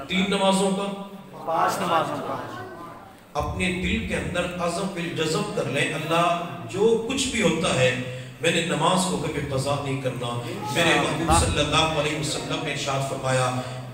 3 نمازوں کا 5 نمازوں کا اپنے دل کے اندر عزم بالجزم کر لیں، اللہ جو کچھ بھی ہوتا ہے میں نے نماز کو کبھی قضا نہیں کرنا۔ میرے محبوب صلی اللہ علیہ وسلم نے ارشاد فرمایا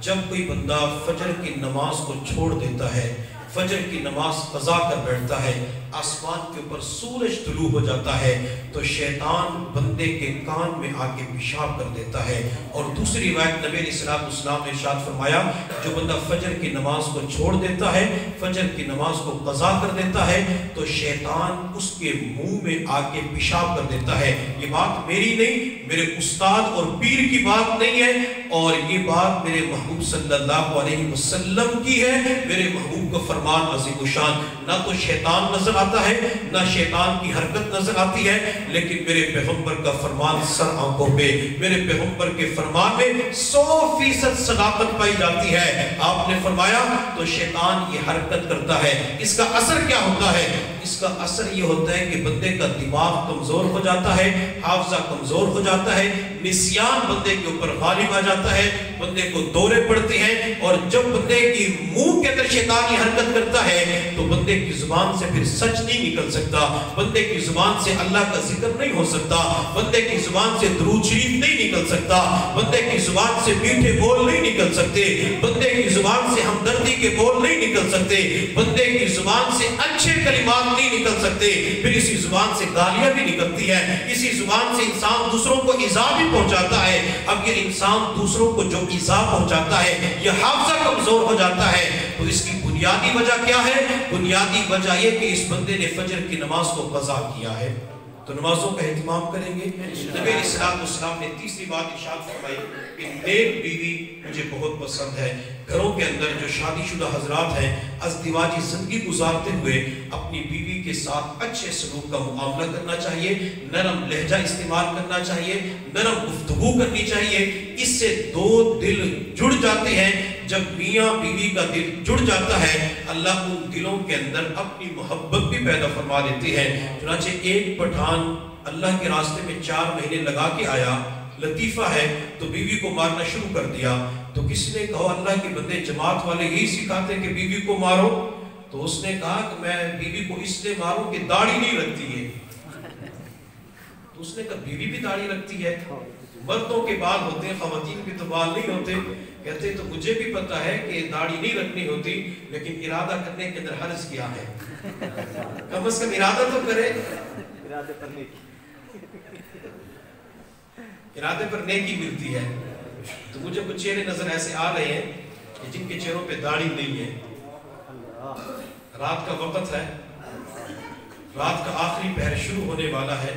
جب کوئی بندہ فجر کی نماز کو چھوڑ دیتا ہے، فجر کی نماز قضا کر بیٹھتا ہے، آسمان کے اوپر سورج طلوع ہو جاتا ہے تو شیطان بندے کے کان میں آ کے پیشاب کر دیتا ہے۔ اور دوسری روایت نبی علیہ السلام نے ارشاد فرمایا جو بندہ فجر کی نماز کو چھوڑ دیتا ہے، فجر کی نماز کو قضا کر دیتا ہے تو شیطان اس کے منہ میں آ کے پیشاب کر دیتا ہے۔ یہ بات میری نہیں، میرے استاد اور پیر کی بات نہیں ہے، اور یہ بات میرے محبوب صلی اللہ علیہ وسلم کی ہے۔ میرے محبوب کا فرمان عظیم الشان، نہ تو شیطان نظر آتا ہے نہ شیطان کی حرکت نظر آتی ہے، لیکن میرے پیغمبر کا فرمان سر آنکھوں پہ، میرے پیغمبر کے فرمان میں 100% صداقت پائی جاتی ہے۔ آپ نے فرمایا تو شیطان یہ حرکت کرتا ہے، اس کا اثر کیا ہوتا ہے؟ اس کا اثر یہ ہوتا ہے کہ بندے کا دماغ کمزور ہو جاتا ہے، حافظہ کمزور ہو جاتا ہے، نسیان بندے کے اوپر غالب آ جاتا ہے، بندے کو دورے پڑتے ہیں، اور جب بندے کی منہ کے اندر شیطان یہ حرکت کرتا ہے تو بندے کی زبان سے پھر سچ نہیں نکل سکتا، بندے کی زبان سے اللہ کا ذکر نہیں ہو سکتا، بندے کی زبان سے درود شریف نہیں نکل سکتا، بندے کی زبان سے میٹھے بول نہیں نکل سکتے، بندے کی زبان سے ہمدردی کے بول نہیں نکل سکتے، بندے کی زبان سے اچھے کلمات نہیں نکل سکتے، پھر اسی زبان سے گالیاں بھی نکلتی ہیں، اسی زبان سے انسان دوسروں کو ایذا بھی پہنچاتا ہے۔ اب یہ انسان دوسروں کو جو ایذا پہنچاتا ہے، یہ حافظہ کمزور ہو جاتا ہے، تو اس کی بنیادی وجہ کیا ہے؟ بنیادی وجہ یہ کہ اس بندے نے فجر کی نماز کو قضا کیا ہے۔ تو نمازوں کا اہتمام کریں گے۔ نبی علیہ السلام نے تیسری بات ارشاد فرمائی کہ نیک بیوی مجھے بہت پسند ہے۔ گھروں کے اندر جو شادی شدہ حضرات ہیں ازدواجی زندگی گزارتے ہوئے اپنی بیوی کے ساتھ اچھے سلوک کا معاملہ کرنا چاہیے، نرم لہجہ استعمال کرنا چاہیے، نرم گفتگو کرنی چاہیے۔ اس سے 2 دل جڑ جاتے ہیں۔ جب میاں بیوی کا دل جڑ جاتا ہے اللہ ان دلوں کے اندر اپنی محبت بھی پیدا فرما دیتی ہے۔ چنانچہ ایک پٹھان اللہ کے راستے میں 4 مہینے لگا کے آیا، لطیفہ ہے، تو بیوی کو مارنا شروع کر دیا۔ تو کسی نے کہا اللہ کے بندے جماعت والے یہی سکھاتے کہ بیوی کو مارو، تو اس نے کہا کہ میں بیوی کو اس لیے ماروں کہ داڑھی نہیں رکھتی ہے۔ تو اس نے کہا بیوی بھی داڑھی رکھتی ہے، مردوں کے بال ہوتے ہیں، خواتین کے تو بال نہیں ہوتے۔ کہتے تو مجھے بھی پتا ہے کہ داڑھی نہیں رکھنی ہوتی، لیکن ارادہ کرنے کے اندر حرج کیا ہے؟ کم از کم ارادہ تو کرے، ارادے پر نیکی ملتی ہے۔ تو مجھے کچھ چہرے نظر ایسے آ رہے ہیں کہ جن کے چہروں پہ داڑھی نہیں ہے۔ رات کا وقت ہے، رات کا آخری پہر شروع ہونے والا ہے۔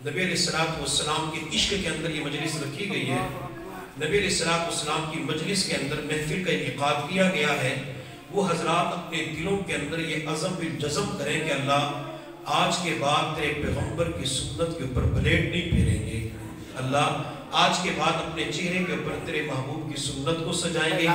نبی علیہ السلام کے عشق کے اندر یہ مجلس رکھی گئی ہے۔ نبی علیہ السلام کی مجلس کے اندر محفل کا انعقاد کیا گیا ہے۔ وہ حضرات اپنے دلوں کے اندر یہ عزم بالجزم کریں کہ اللہ آج کے بعد تیرے پیغمبر کی سنت کے اوپر بلیڈ نہیں پھیریں گے، اللہ آج کے بعد اپنے چہرے کے اوپر تیرے محبوب کی سنت کو سجائیں گے۔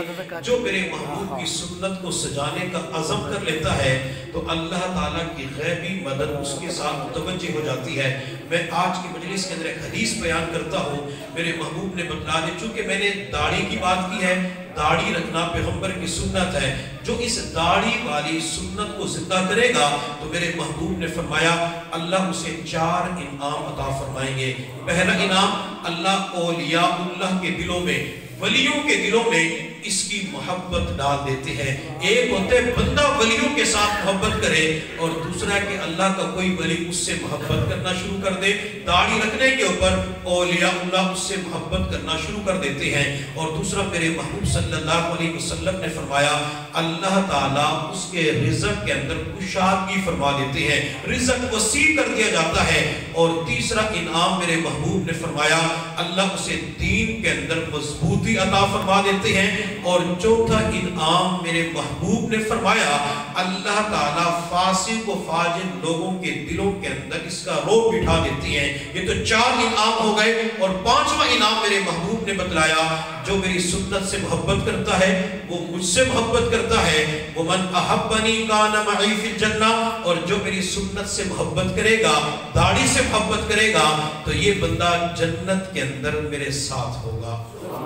جو میرے محبوب کی سنت کو سجانے کا عزم کر لیتا ہے تو اللہ تعالیٰ کی غیبی مدد اس کے ساتھ متوجہ ہو جاتی ہے۔ میں آج کی مجلس کے اندر ایک حدیث بیان کرتا ہوں، میرے محبوب نے بتلا دی، چونکہ میں نے داڑھی کی بات کی ہے، داڑھی رکھنا پیغمبر کی سنت ہے۔ جو اس داڑھی والی سنت کو زندہ کرے گا تو میرے محبوب نے فرمایا اللہ اسے 4 انعام عطا فرمائیں گے۔ پہلا انعام، اللہ اولیاء اللہ کے دلوں میں، ولیوں کے دلوں میں اس کی محبت ڈال دیتے ہیں۔ ایک ہوتے بندہ ولیوں کے ساتھ محبت کرے، اور دوسرا کہ اللہ کا کوئی ولی اس سے محبت کرنا شروع کر دے۔ داڑھی رکھنے کے اوپر اولیاء اللہ اس سے محبت کرنا شروع کر دیتے ہیں۔ اور دوسرا میرے محبوب صلی اللہ علیہ وسلم نے فرمایا اللہ تعالیٰ اس کے رزق کے اندر کشادگی فرما دیتے ہیں، رزق وسیع کر دیا جاتا ہے۔ اور تیسرا انعام میرے محبوب نے فرمایا اللہ اسے دین کے اندر مضبوطی عطا فرما دیتے ہیں۔ اور چوتھا انعام میرے محبوب نے فرمایا اللہ تعالیٰ فاسق و فاجر لوگوں کے دلوں کے اندر اس کا روب بٹھا دیتی ہیں۔ یہ تو 4 انعام ہو گئے، اور 5واں انعام میرے محبوب نے بتلایا جو میری سنت سے محبت کرتا ہے وہ مجھ سے محبت کرتا ہے۔ وَمَنْ أَحَبَّنِي كَانَ مَعِي فِي الْجَنَّةِ، اور جو میری سنت سے محبت کرے گا، داڑھی سے محبت کرے گا، تو یہ بندہ جنت کے اندر میرے ساتھ ہوگا۔